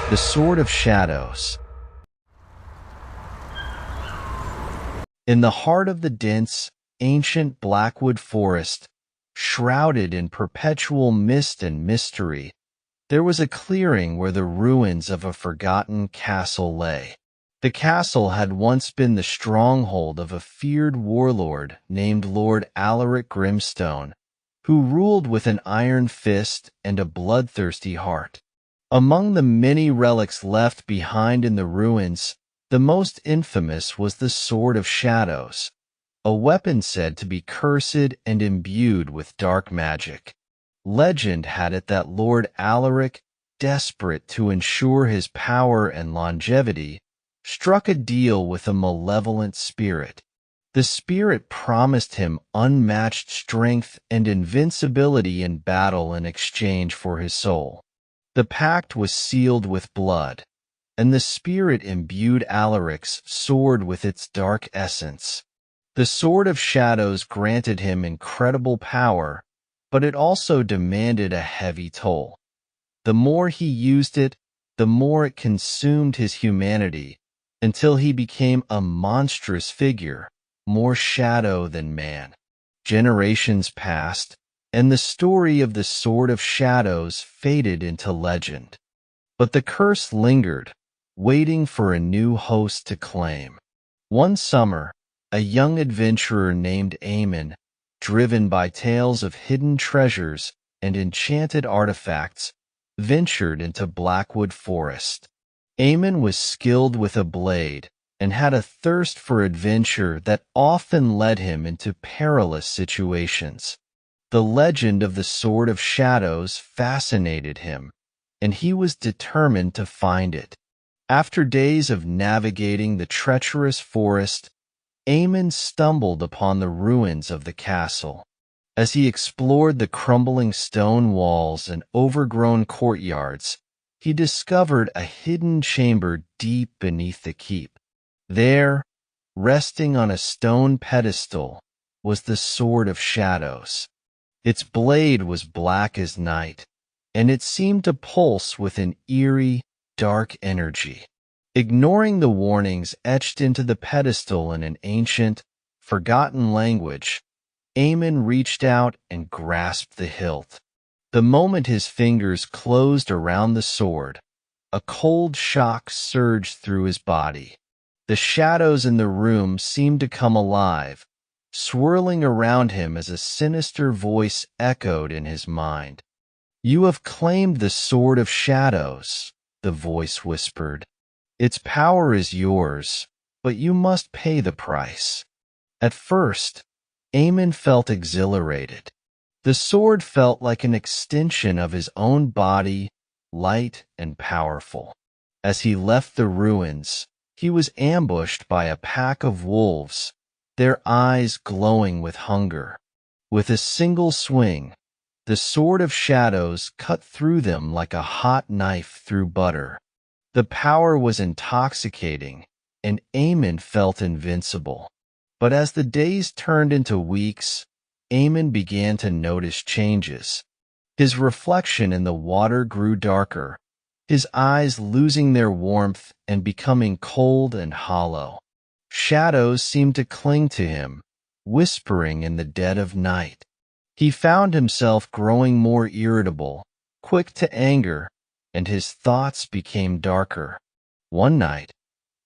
The Sword of Shadows. In the heart of the dense, ancient Blackwood forest, shrouded in perpetual mist and mystery, there was a clearing where the ruins of a forgotten castle lay. The castle had once been the stronghold of a feared warlord named Lord Alaric Grimstone, who ruled with an iron fist and a bloodthirsty heart. Among the many relics left behind in the ruins, the most infamous was the Sword of Shadows, a weapon said to be cursed and imbued with dark magic. Legend had it that Lord Alaric, desperate to ensure his power and longevity, struck a deal with a malevolent spirit. The spirit promised him unmatched strength and invincibility in battle in exchange for his soul. The pact was sealed with blood, and the spirit imbued Alaric's sword with its dark essence. The Sword of Shadows granted him incredible power, but it also demanded a heavy toll. The more he used it, the more it consumed his humanity, until he became a monstrous figure, more shadow than man. Generations passed, and the story of the Sword of Shadows faded into legend. But the curse lingered, waiting for a new host to claim. One summer, a young adventurer named Eamon, driven by tales of hidden treasures and enchanted artifacts, ventured into Blackwood Forest. Eamon was skilled with a blade and had a thirst for adventure that often led him into perilous situations. The legend of the Sword of Shadows fascinated him, and he was determined to find it. After days of navigating the treacherous forest, Eamon stumbled upon the ruins of the castle. As he explored the crumbling stone walls and overgrown courtyards, he discovered a hidden chamber deep beneath the keep. There, resting on a stone pedestal, was the Sword of Shadows. Its blade was black as night, and it seemed to pulse with an eerie, dark energy. Ignoring the warnings etched into the pedestal in an ancient, forgotten language, Eamon reached out and grasped the hilt. The moment his fingers closed around the sword, a cold shock surged through his body. The shadows in the room seemed to come alive, swirling around him as a sinister voice echoed in his mind. "You have claimed the Sword of Shadows," the voice whispered. "Its power is yours, but you must pay the price." At first, Eamon felt exhilarated. The sword felt like an extension of his own body, light and powerful. As he left the ruins, he was ambushed by a pack of wolves, their eyes glowing with hunger. With a single swing, the Sword of Shadows cut through them like a hot knife through butter. The power was intoxicating, and Eamon felt invincible. But as the days turned into weeks, Eamon began to notice changes. His reflection in the water grew darker, his eyes losing their warmth and becoming cold and hollow. Shadows seemed to cling to him, whispering in the dead of night. He found himself growing more irritable, quick to anger, and his thoughts became darker. One night,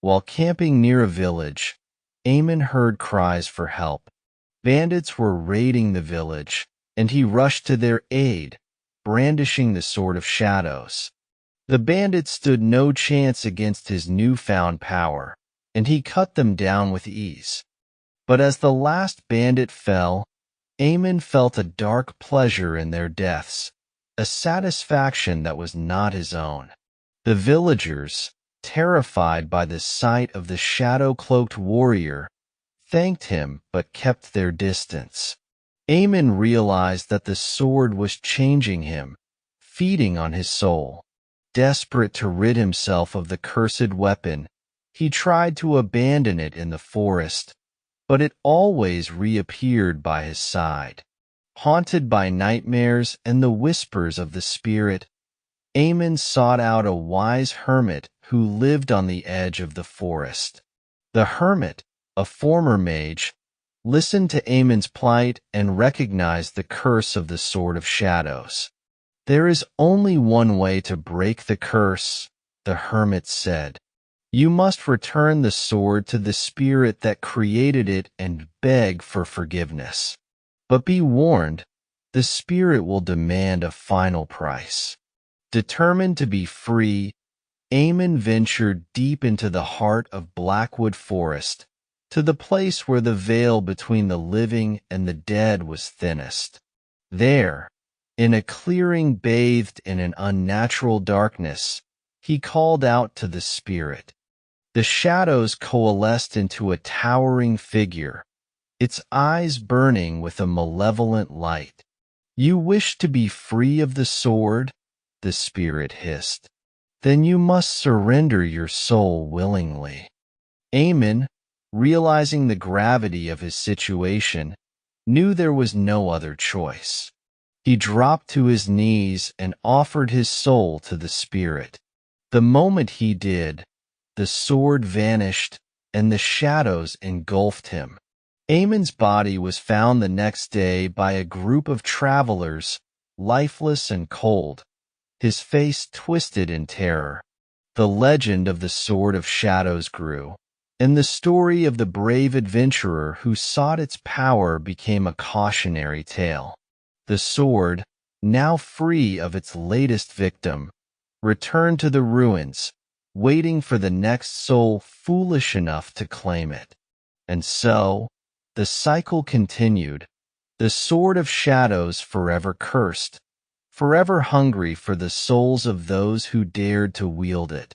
while camping near a village, Eamon heard cries for help. Bandits were raiding the village, and he rushed to their aid, brandishing the Sword of Shadows. The bandits stood no chance against his newfound power, and he cut them down with ease. But as the last bandit fell, Eamon felt a dark pleasure in their deaths, a satisfaction that was not his own. The villagers, terrified by the sight of the shadow-cloaked warrior, thanked him but kept their distance. Eamon realized that the sword was changing him, feeding on his soul. Desperate to rid himself of the cursed weapon, he tried to abandon it in the forest, but it always reappeared by his side. Haunted by nightmares and the whispers of the spirit, Aemon sought out a wise hermit who lived on the edge of the forest. The hermit, a former mage, listened to Aemon's plight and recognized the curse of the Sword of Shadows. "There is only one way to break the curse," the hermit said. "You must return the sword to the spirit that created it and beg for forgiveness. But be warned, the spirit will demand a final price." Determined to be free, Aemon ventured deep into the heart of Blackwood Forest, to the place where the veil between the living and the dead was thinnest. There, in a clearing bathed in an unnatural darkness, he called out to the spirit. The shadows coalesced into a towering figure, its eyes burning with a malevolent light. "You wish to be free of the sword?" the spirit hissed. "Then you must surrender your soul willingly." Aemon, realizing the gravity of his situation, knew there was no other choice. He dropped to his knees and offered his soul to the spirit. The moment he did, the sword vanished and the shadows engulfed him. Aemon's body was found the next day by a group of travelers, lifeless and cold, his face twisted in terror. The legend of the Sword of Shadows grew, and the story of the brave adventurer who sought its power became a cautionary tale. The sword, now free of its latest victim, returned to the ruins, waiting for the next soul foolish enough to claim it. And so, the cycle continued, the Sword of Shadows forever cursed, forever hungry for the souls of those who dared to wield it.